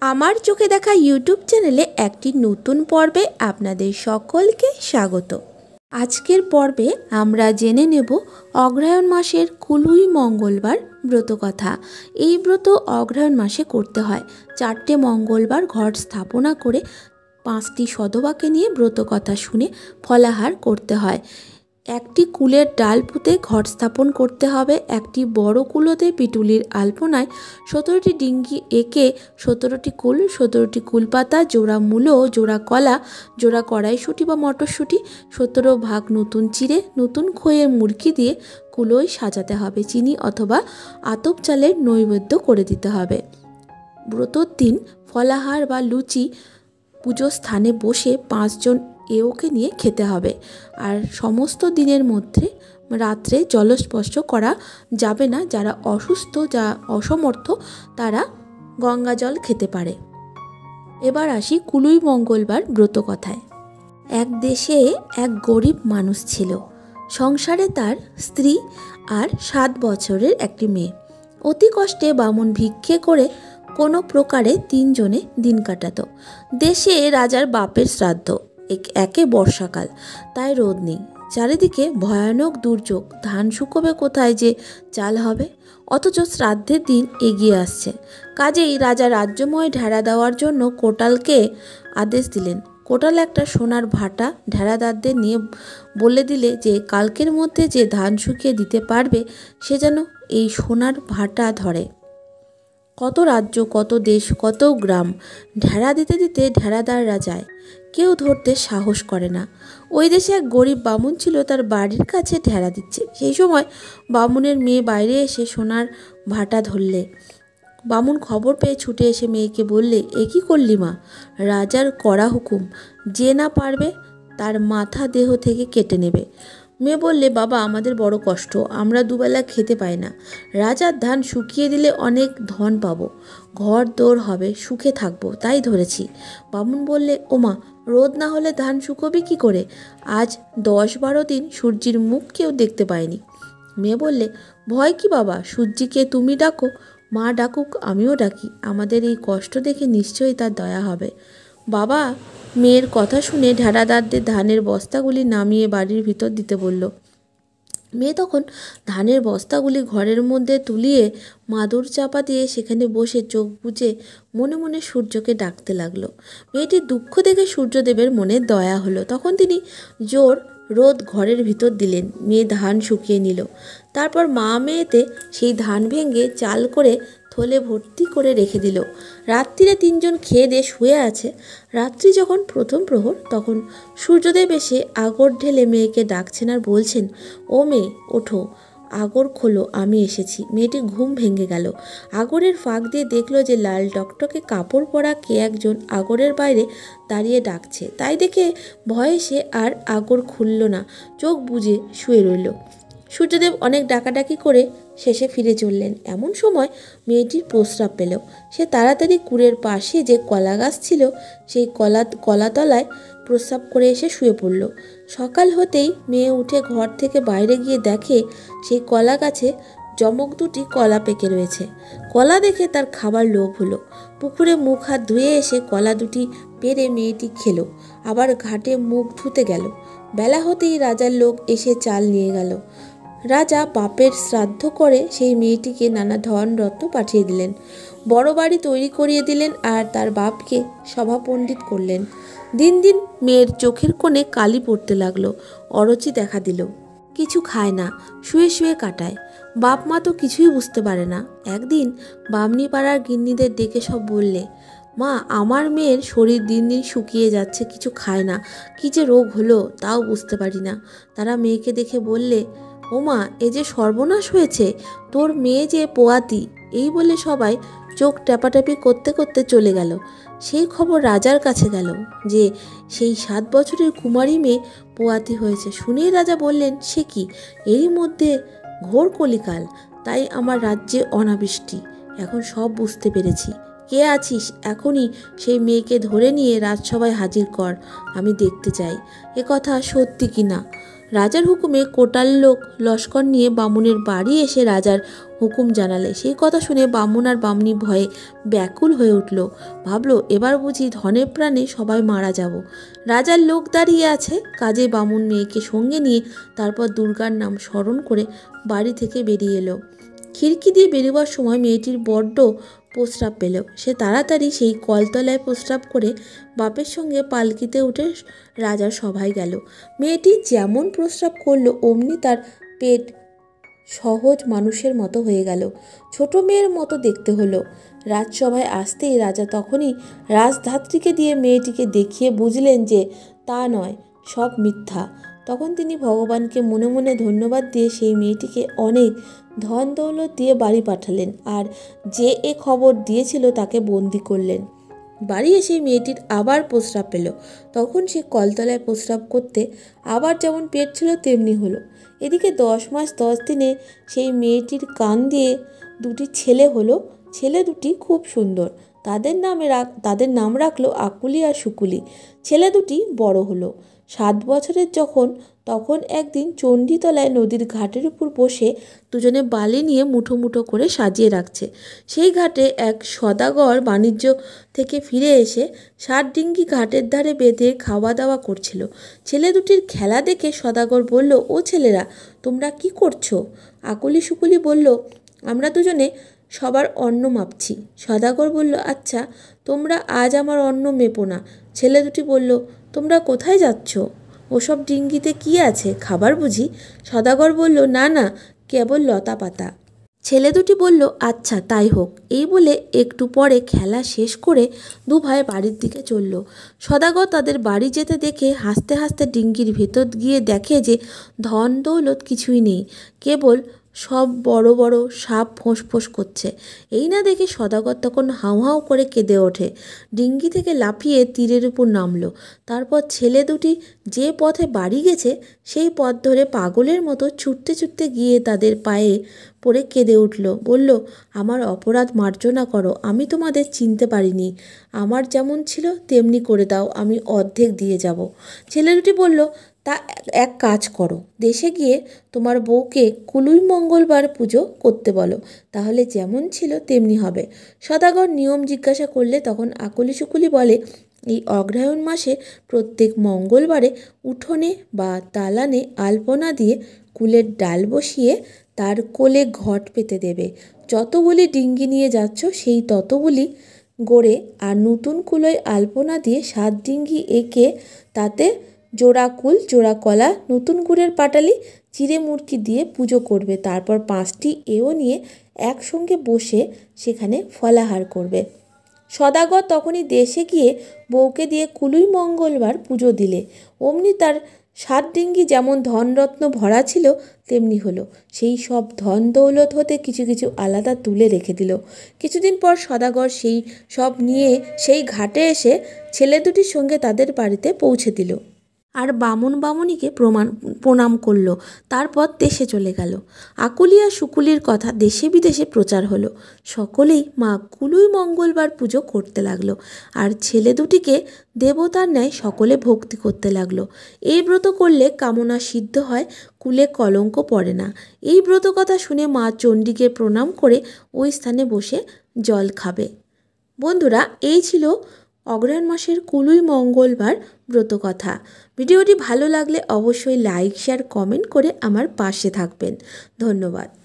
আমার চোখে দেখা ইউটিউব চ্যানেলে একটি নতুন পর্বে আপনাদের সকলকে স্বাগত। আজকের পর্বে আমরা জেনে নেব অগ্রহায়ণ মাসের কুলুই মঙ্গলবার ব্রতকথা। এই ব্রত অগ্রহায়ণ মাসে করতে হয়। 4টে মঙ্গলবার ঘট স্থাপনা করে 5টি সধবাকে নিয়ে ব্রতকথা শুনে ফলাহার করতে হয়। একটি কুলের ডাল পুঁতে ঘট স্থাপন করতে হবে। একটি বড় কুলোতে পিটুলির আলপনায় 17টি ডিঙ্গি এঁকে 17টি কুল, 17টি কুলপাতা, জোড়া মূলো, জোড়া কলা, জোড়া কড়াইশুঁটি বা মটরশুঁটি, 17 ভাগ নতুন চিড়ে, নতুন খইয়ের মুরকি দিয়ে কুলোয় সাজাতে হবে। চিনি অথবা আতপ চালের নৈবেদ্য করে দিতে হবে। ব্রতর দিন ফলাহার বা লুচি পুজোর স্থানে বসে 5 জন এওকে নিয়ে খেতে হবে। আর সমস্ত দিনের মধ্যে রাত্রে জলস্পর্শ করা যাবে না। যারা অসুস্থ, যা অসমর্থ, তারা গঙ্গা জল খেতে পারে। এবার আসি কুলুই মঙ্গলবার ব্রতকথায়। এক দেশে এক গরিব মানুষ ছিল। সংসারে তার স্ত্রী আর 7 বছরের একটি মেয়ে। অতি কষ্টে বামুন ভিক্ষে করে কোনো প্রকারে 3 জনে দিন কাটাতো। দেশে রাজার বাপের শ্রাদ্ধ, একে বর্ষাকাল, তাই রোদ নেই। চারিদিকে ভয়ানক দুর্যোগ, ধান শুকোবে কোথায়, যে চাল হবে, অথচ শ্রাদ্ধের দিন এগিয়ে আসছে। কাজেই রাজা রাজ্যময় ঢেড়া দেওয়ার জন্য কোটালকে আদেশ দিলেন। কোটাল একটা সোনার ভাটা ঢেড়াদারদের নিয়ে বলে দিলে যে কালকের মধ্যে যে ধান শুকিয়ে দিতে পারবে সে যেন এই সোনার ভাটা ধরে। কত রাজ্য, কত দেশ, কত গ্রাম ঢেড়া দিতে দিতে ঢেড়াদাররা যায়, কেউ ধরতে সাহস করে না। ওই দেশে এক গরিব বামুন ছিল, তার বাড়ির কাছে ঢেড়া দিচ্ছে। সেই সময় বামুনের মেয়ে বাইরে এসে সোনার ভাটা ধরলে। বামুন খবর পেয়ে ছুটে এসে মেয়েকে বললে, এ কী করলি মা? রাজার কড়া হুকুম, যে না পারবে তার মাথা দেহ থেকে কেটে নেবে। মেয়ে বললে, বাবা, আমাদের বড় কষ্ট, আমরা দুবেলা খেতে পাই না। রাজার ধান শুকিয়ে দিলে অনেক ধন পাবো, ঘর দৌড় হবে, সুখে থাকবো, তাই ধরেছি। বামুন বললে, ওমা, রোদ না হলে ধান শুকোবে কি করে? আজ 10-12 দিন সূর্যের মুখ কেউ দেখতে পায়নি। মেয়ে বললে, ভয় কি বাবা, সূর্যিকে তুমি ডাকো, মা ডাকুক, আমিও ডাকি, আমাদের এই কষ্ট দেখে নিশ্চয়ই তার দয়া হবে। বাবা মেয়ের কথা শুনে ঢেড়াদারদের ধানের বস্তাগুলি নামিয়ে বাড়ির ভিতর দিতে বলল। মেয়ে তখন ধানের বস্তাগুলি ঘরের মধ্যে তুলিয়ে মাদুর চাপা দিয়ে সেখানে বসে চোখ বুজে মনে মনে সূর্যকে ডাকতে লাগলো। মেয়েটির দুঃখ দেখে সূর্যদেবের মনে দয়া হলো। তখন তিনি জোর রোদ ঘরের ভিতর দিলেন। মেয়ে ধান শুকিয়ে নিল। তারপর মা মেয়েতে সেই ধান ভেঙে চাল করে থলে ভর্তি করে রেখে দিল। রাত্রিরে 3 জন খেয়ে দিয়ে শুয়ে আছে। রাত্রি যখন প্রথম প্রহর, তখন সূর্যদেব এসে আগর ঢেলে মেয়েকে ডাকছেন আর বলছেন, ও মেয়ে, ওঠো, আগর খোলো, আমি এসেছি। মেয়েটি ঘুম ভেঙে গেল। আগরের ফাঁক দিয়ে দেখলো যে লাল টকটকে কাপড় পরা কে একজন আগরের বাইরে দাঁড়িয়ে ডাকছে। তাই দেখে ভয়ে সে আর আগর খুলল না, চোখ বুজে শুয়ে রইল। সূর্যদেব অনেক ডাকাডাকি করে শেষে ফিরে চললেন। এমন সময় মেয়েটির প্রস্রাব পেল। সে তাড়াতাড়ি কুড়ের পাশে যে কলা গাছ ছিল সেই কলাতলায় প্রস্রাব করে এসে শুয়ে পড়ল। সকাল হতেই মেয়ে উঠে ঘর থেকে বাইরে গিয়ে দেখে সেই কলা গাছে যমক 2টি কলা পেকে রয়েছে। কলা দেখে তার খাবার লোভ হলো। পুকুরে মুখ হাত ধুয়ে এসে কলা 2টি পেড়ে মেয়েটি খেলো। আবার ঘাটে মুখ ধুতে গেল। বেলা হতেই রাজার লোক এসে চাল নিয়ে গেল। রাজা বাপের শ্রাদ্ধ করে সেই মেয়েটিকে নানা ধন রত্ন পাঠিয়ে দিলেন। বড় বাড়ি তৈরি করিয়ে দিলেন আর তার বাপকে সভা পণ্ডিত করলেন। দিন দিন মেয়ের চোখের কোণে কালি পড়তে লাগলো, অরুচি দেখা দিল। কিছু খায় না, শুয়ে শুয়ে কাটায়। বাপ মা তো কিছুই বুঝতে পারে না। একদিন বামনি পাড়ার গিন্নিদের ডেকে সব বললে, মা, আমার মেয়ের শরীর দিন দিন শুকিয়ে যাচ্ছে, কিছু খায় না, কী যে রোগ হলো তাও বুঝতে পারি না। তারা মেয়েকে দেখে বললে, ও মা, এ যে সর্বনাশ হয়েছে, তোর মেয়ে যে পোয়াতি। এই বলে সবাই চোখ টেপাটেপি করতে করতে চলে গেল। সেই খবর রাজার কাছে গেল যে সেই 7 বছরের কুমারী মেয়ে পোয়াতি হয়েছে। শুনেই রাজা বললেন, সে কি, এরই মধ্যে ঘোর কলিকাল, তাই আমার রাজ্যে অনাবৃষ্টি। এখন সব বুঝতে পেরেছি। কে আছিস, এখনই সেই মেয়েকে ধরে নিয়ে রাজসভায় হাজির কর, আমি দেখতে চাই এ কথা সত্যি কি না। রাজার হুকুমে কোটাল লোক লস্কর নিয়ে বামুনের বাড়ি এসে রাজার হুকুম জানালে। সেই কথা শুনে বামুন আর বামুনি ভয়ে ব্যাকুল হয়ে উঠল। ভাবলো এবার বুঝি ধনে প্রাণে সবাই মারা যাব। রাজার লোক দাঁড়িয়ে আছে, কাজে বামুন মেয়েকে সঙ্গে নিয়ে তারপর দুর্গার নাম স্মরণ করে বাড়ি থেকে বেরিয়ে এলো। খিড়কি দিয়ে বেরোবার সময় মেয়েটির বড্ড প্রস্রাব পেল। সে তাড়াতাড়ি সেই কলতলায় প্রস্রাব করে বাপের সঙ্গে পালকিতে উঠে রাজার সভায় গেল। মেয়েটি যেমন প্রস্রাব করলো অমনি তার পেট সহজ মানুষের মতো হয়ে গেল, ছোট মেয়ের মতো দেখতে হলো। রাজসভায় আসতেই রাজা তখনই রাজধাত্রীকে দিয়ে মেয়েটিকে দেখিয়ে বুঝলেন যে তা নয়, সব মিথ্যা। তখন তিনি ভগবানকে মনে মনে ধন্যবাদ দিয়ে সেই মেয়েটিকে অনেক ধন দৌলত দিয়ে বাড়ি পাঠালেন, আর যে এ খবর দিয়েছিল তাকে বন্দি করলেন। বাড়ি এসে মেয়েটির আবার প্রস্রাব পেল। তখন সে কলতলায় প্রস্রাব করতে আবার যেমন পেট ছিল তেমনি হলো। এদিকে 10 মাস 10 দিনে সেই মেয়েটির কান দিয়ে দুটি ছেলে হলো। ছেলে দুটি খুব সুন্দর। তাদের নাম রাখলো আকুলি আর শুকুলি। ছেলে দুটি বড় হলো 7 বছরের তখন একদিন চণ্ডীতলায় নদীর ঘাটের উপর বসে দুজনে বালি নিয়ে মুঠো মুঠো করে সাজিয়ে রাখছে। সেই ঘাটে এক সদাগর বাণিজ্য থেকে ফিরে এসে 60 ডিঙ্গি ঘাটের ধারে বেঁধে খাওয়া দাওয়া করছিল। ছেলে দুটির খেলা দেখে সদাগর বলল, ও ছেলেরা, তোমরা কি করছো? আকুলি শুকুলি বলল, আমরা দুজনে সবার অন্ন মাপছি। সদাগর বলল, আচ্ছা, তোমরা আজ আমার অন্ন মেপো না। ছেলে দুটি বলল, তোমরা কোথায় যাচ্ছ? ওসব ডিঙ্গিতে কি আছে, খাবার বুঝি? সদাগর বলল, না না, কেবল লতা পাতা। ছেলে দুটি বলল, আচ্ছা তাই হোক। এই বলে একটু পরে খেলা শেষ করে দু ভাই বাড়ির দিকে চলল। সদাগর তাদের বাড়ি যেতে দেখে হাসতে হাসতে ডিঙ্গির ভেতর গিয়ে দেখে যে ধন দৌলত কিছুই নেই, কেবল সব বড় বড় সাপ ফোঁস করছে। এই না দেখে সদাগর তখন হাউ হাউ করে কেঁদে ওঠে, ডিঙ্গি থেকে লাফিয়ে তীরের উপর নামলো। তারপর ছেলে দুটি যে পথে বাড়ি গেছে সেই পথ ধরে পাগলের মতো ছুটতে ছুটতে গিয়ে তাদের পায়ে পড়ে কেঁদে উঠল। বলল, আমার অপরাধ মার্জনা করো, আমি তোমাদের চিনতে পারিনি। আমার যেমন ছিল তেমনি করে দাও, আমি অর্ধেক দিয়ে যাব। ছেলে দুটি বলল, তা এক কাজ করো, দেশে গিয়ে তোমার বউকে কুলুই মঙ্গলবার পুজো করতে বলো, তাহলে যেমন ছিল তেমনি হবে। সদাগর নিয়ম জিজ্ঞাসা করলে তখন আকুলি শুকুলি বলে, এই অগ্রহায়ণ মাসে প্রত্যেক মঙ্গলবারে উঠোনে বা দালানে আলপনা দিয়ে কুলের ডাল বসিয়ে তার কোলে ঘট পেতে দেবে। যতগুলি ডিঙ্গি নিয়ে যাচ্ছ সেই ততগুলি গড়ে আর নতুন কুলোয় আলপনা দিয়ে 7 ডিঙ্গি এঁকে তাতে জোড়া কুল জোড়া কলা নতুন গুড়ের পাটালি চিড়ে মুরকি দিয়ে পুজো করবে। তারপর 5টি এও নিয়ে একসঙ্গে বসে সেখানে ফলাহার করবে। সদাগর তখনই দেশে গিয়ে বউকে দিয়ে কুলুই মঙ্গলবার পুজো দিলে অমনি তার 7 ডিঙ্গি যেমন ধনরত্ন ভরা ছিল তেমনি হলো। সেই সব ধন দৌলত হতে কিছু কিছু আলাদা তুলে রেখে দিল। কিছুদিন পর সদাগর সেই সব নিয়ে সেই ঘাটে এসে ছেলে দুটির সঙ্গে তাদের বাড়িতে পৌঁছে দিল আর বামুনিকে প্রণাম করলো। তারপর দেশে চলে গেল। আকুলি আর শুকুলির কথা দেশে বিদেশে প্রচার হলো। সকলেই মা কুলুই মঙ্গলবার পুজো করতে লাগলো আর ছেলে দুটিকে দেবতার ন্যায় সকলে ভক্তি করতে লাগলো। এই ব্রত করলে কামনা সিদ্ধ হয়, কুলে কলঙ্ক পড়ে না। এই ব্রত কথা শুনে মা চণ্ডীকে প্রণাম করে ওই স্থানে বসে জল খাবে। বন্ধুরা, এই ছিল অগ্রহায়ণ মাসের কুলুই মঙ্গলবার ব্রতকথা। ভিডিওটি ভালো লাগলে অবশ্যই লাইক শেয়ার কমেন্ট করে আমার পাশে থাকবেন। ধন্যবাদ।